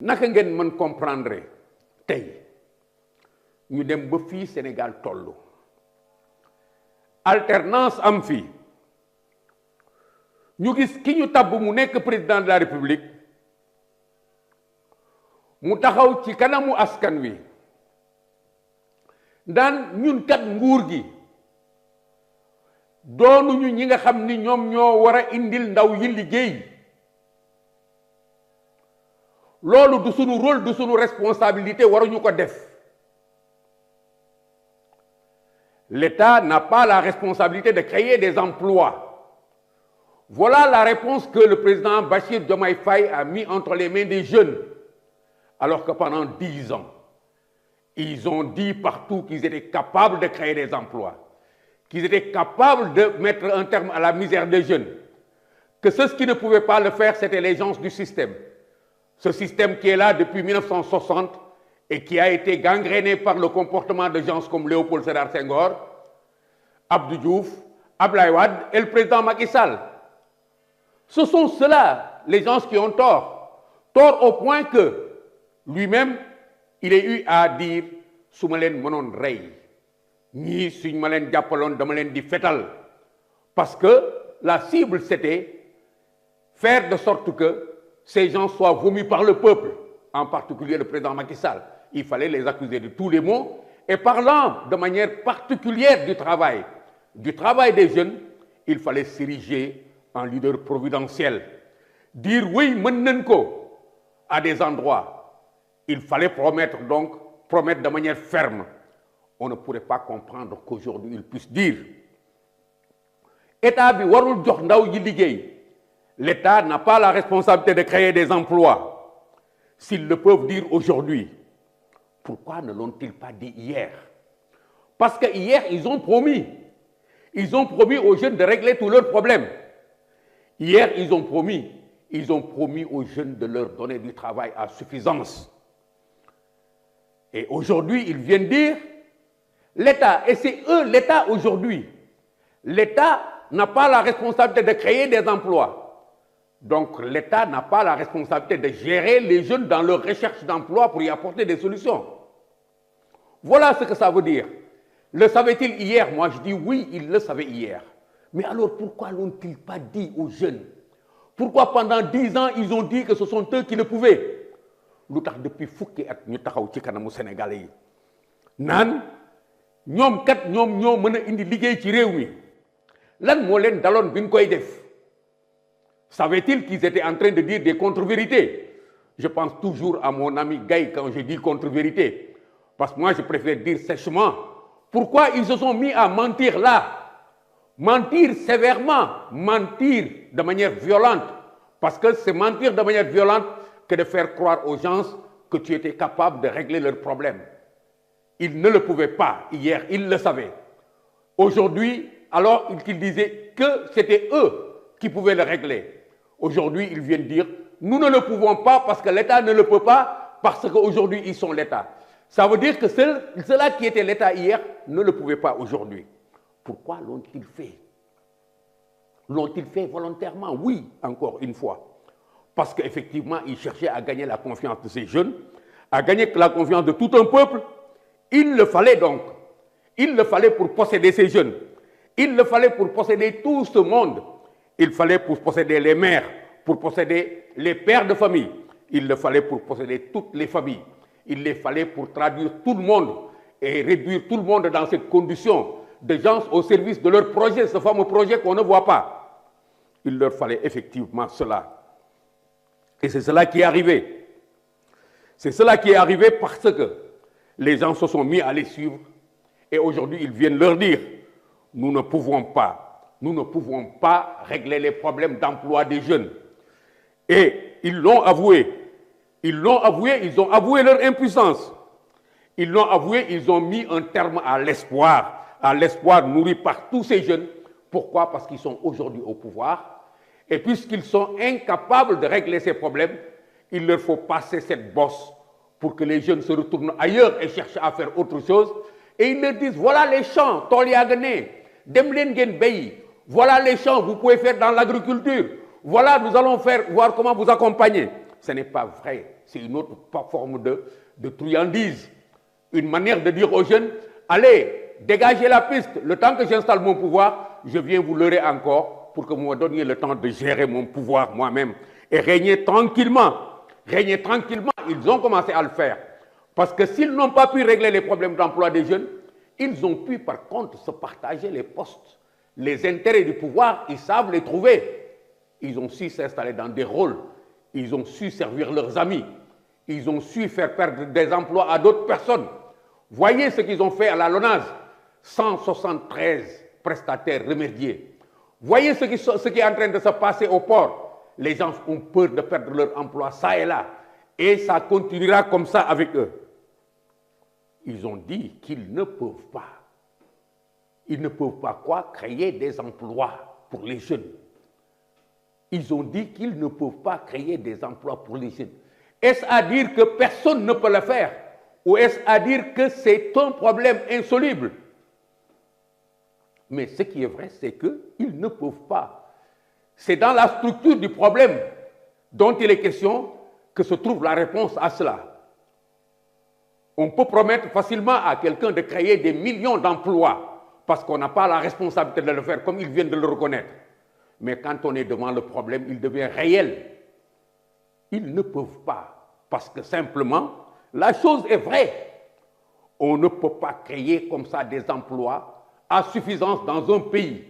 naka ngeen mën comprendre tey ñu dem ba fii Sénégal tollu alternance am fii ñu gis ki ñu tabb mu nekk président de la République mu taxaw ci kanamu askan wi daan ñun kat nguur gi doonuñu ñi nga xam ni ñoom ñoo war a indil ndaw yi liggéey loolu du sunu rôle du sunu responsabilité waruñu ko def. L'État n'a pas la responsabilité de créer des emplois. Voilà la réponse que le président Bassirou Diomaye Faye a mis entre les mains des jeunes, alors que pendant 10 ans, ils ont dit partout qu'ils étaient capables de créer des emplois, qu'ils étaient capables de mettre un terme à la misère des jeunes, que ceux qui ne pouvaient pas le faire, c'était les gens du système. Ce système qui est là depuis 1960 et qui a été gangréné par le comportement de gens comme Léopold Sédar Senghor, Abdou Diouf, Abdoulaye Wade et le président Macky Sall. Ce sont ceux-là, les gens qui ont tort. Tort au point que lui-même, il ait eu à dire « su ma leen mënoon rey ñii suñ ma leen jàppaloon dama leen di fetal » parce que la cible c'était faire de sorte que ces gens soient vomis par le peuple, en particulier le président Macky Sall. Il fallait les accuser de tous les maux. Et parlant de manière particulière du travail des jeunes, il fallait s'ériger en leader providentiel. Dire oui, mën nañ ko à des endroits. Il fallait promettre de manière ferme. On ne pourrait pas comprendre qu'aujourd'hui il puisse dire État bi warul jox ndaw yi liggéey. L'État n'a pas la responsabilité de créer des emplois. S'ils le peuvent dire aujourd'hui, pourquoi ne l'ont-ils pas dit hier? Parce que hier, ils ont promis aux jeunes de régler tous leurs problèmes. Hier, ils ont promis aux jeunes de leur donner du travail à suffisance. Et aujourd'hui, ils viennent dire, l'État, et c'est eux, l'État aujourd'hui, l'État n'a pas la responsabilité de créer des emplois. Donc l'État n'a pas la responsabilité de gérer les jeunes dans leur recherche d'emploi pour y apporter des solutions. Voilà ce que ça veut dire. Le savait-il hier? Moi je dis oui, il le savait hier. Mais alors pourquoi l'ont-ils pas dit aux jeunes? Pourquoi pendant 10 ans ils ont dit que ce sont eux qui le pouvaient? Lu tax depuis fukki at ñu taxaw ci kanamu Sénégalais yi naan ñoom kat ñoom ñoo mën a indi liggéey ci réew mi lan moo leen daloon bi ñu koy def? Savait-il qu'ils étaient en train de dire des contre-vérités? Je pense toujours à mon ami Gaye quand je dis contre-vérité. Parce que moi, je préfère dire sèchement. Pourquoi ils se sont mis à mentir là? Mentir sévèrement, mentir de manière violente. Parce que c'est mentir de manière violente que de faire croire aux gens que tu étais capable de régler leurs problèmes. Ils ne le pouvaient pas hier, ils le savaient. Aujourd'hui, alors qu'ils disaient que c'était eux qui pouvaient le régler. Aujourd'hui, ils viennent dire, nous ne le pouvons pas parce que l'État ne le peut pas, parce qu'aujourd'hui, ils sont l'État. Ça veut dire que ceux-là qui étaient l'État hier ne le pouvaient pas aujourd'hui. Pourquoi l'ont-ils fait? L'ont-ils fait volontairement? Oui, encore une fois. Parce qu'effectivement, ils cherchaient à gagner la confiance de ces jeunes, à gagner la confiance de tout un peuple. Il le fallait donc. Il le fallait pour posséder ces jeunes. Il le fallait pour posséder tout ce monde. Il fallait pour posséder les mères, pour posséder les pères de famille. Il le fallait pour posséder toutes les familles. Il les fallait pour traduire tout le monde et réduire tout le monde dans cette condition de gens au service de leur projet, ce fameux projet qu'on ne voit pas. Il leur fallait effectivement cela. Et c'est cela qui est arrivé. C'est cela qui est arrivé parce que les gens se sont mis à les suivre et aujourd'hui ils viennent leur dire, nous ne pouvons pas régler les problèmes d'emploi des jeunes. Et ils l'ont avoué. Ils ont avoué leur impuissance. Ils l'ont avoué, ils ont mis un terme à l'espoir nourri par tous ces jeunes. Pourquoi? Parce qu'ils sont aujourd'hui au pouvoir. Et puisqu'ils sont incapables de régler ces problèmes, il leur faut passer cette bosse pour que les jeunes se retournent ailleurs et cherchent à faire autre chose. Et ils leur disent, voilà les champs, tool yaa nga ne, dem leen ngeen bay. Voilà les champs, vous pouvez faire dans l'agriculture. Voilà, nous allons voir comment vous accompagner. ce n'est pas vrai. C'est une autre forme de truandise. Une manière de dire aux jeunes, allez, dégagez la piste. Le temps que j'installe mon pouvoir, je viens vous leurrer encore pour que vous me donniez le temps de gérer mon pouvoir moi-même et régner tranquillement. Régner tranquillement, ils ont commencé à le faire. Parce que s'ils n'ont pas pu régler les problèmes d'emploi des jeunes, ils ont pu par contre se partager les postes. Les intérêts du pouvoir, ils savent les trouver. Ils ont su s'installer dans des rôles. Ils ont su servir leurs amis. Ils ont su faire perdre des emplois à d'autres personnes. Voyez ce qu'ils ont fait à la LONASE. 173 prestataires remédiés. Voyez ce qui est en train de se passer au port. Les gens ont peur de perdre leur emploi, ça et là. Et ça continuera comme ça avec eux. Ils ont dit qu'ils ne peuvent pas. Ils ne peuvent pas quoi? Créer des emplois pour les jeunes. Ils ont dit qu'ils ne peuvent pas créer des emplois pour les jeunes. Est-ce à dire que personne ne peut le faire? Ou est-ce à dire que c'est un problème insoluble? Mais ce qui est vrai, c'est qu'ils ne peuvent pas. C'est dans la structure du problème dont il est question que se trouve la réponse à cela. On peut promettre facilement à quelqu'un de créer des millions d'emplois parce qu'on n'a pas la responsabilité de le faire comme ils viennent de le reconnaître. Mais quand on est devant le problème, il devient réel. Ils ne peuvent pas parce que simplement, la chose est vraie. On ne peut pas créer comme ça des emplois à suffisance dans un pays